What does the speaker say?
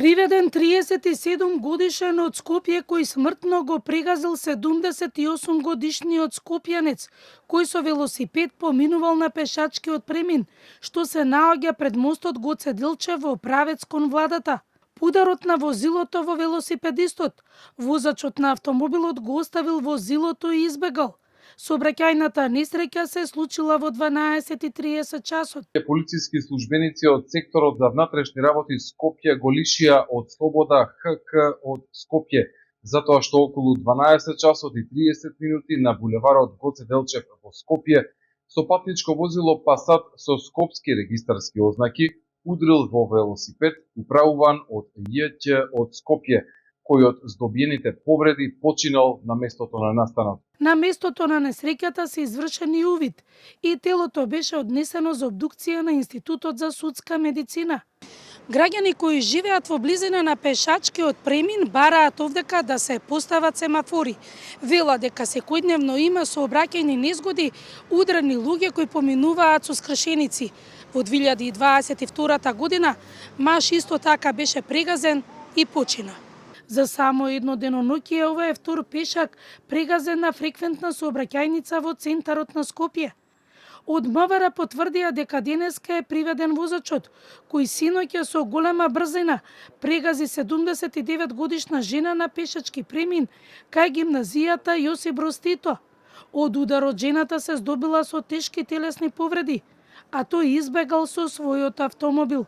Приведен 37 годишен од Скопје кој смртно го прегазил 78 годишниот скопјанец, кој со велосипед поминувал на пешачкиот премин, што се наоѓа пред мостот Гоце Делчев во правец кон владата. Ударот на возилото во велосипедистот, возачот на автомобилот го оставил возилото и избегал. Сообраќајната несреќа се случила во 12:30 часот. Полициски службеници од секторот за внатрешни работи Скопје го лишија од слобода ХК од Скопје, затоа што околу 12 часот и 30 минути на булеварот Гоце Делчев во Скопје со патничко возило Пасат со скопски регистарски ознаки удрил во велосипед управуван од Јќ од Скопје, кој од здобиените повреди починал на местото на настанот. На местото на несреќата се извршени увид и телото беше однесено за обдукција на Институтот за судска медицина. Граѓани кои живеат во близина на пешачкиот премин бараат овдека да се постават семафори. Велат дека секојдневно има сообраќајни незгоди, удрани луѓе кои поминуваат со скршеници. Во 2022 година маж исто така беше прегазен и почина. За само едно деноноќе ова е втор пешак прегазен на фреквентна сообраќајница во центарот на Скопје. Од МВР потврдија дека денеска е приведен возачот, кој синоќа со голема брзина прегази 79 годишна жена на пешачки премин кај гимназијата Јосип Броз Тито. Од ударот жената се здобила со тешки телесни повреди, а тој избегал со својот автомобил.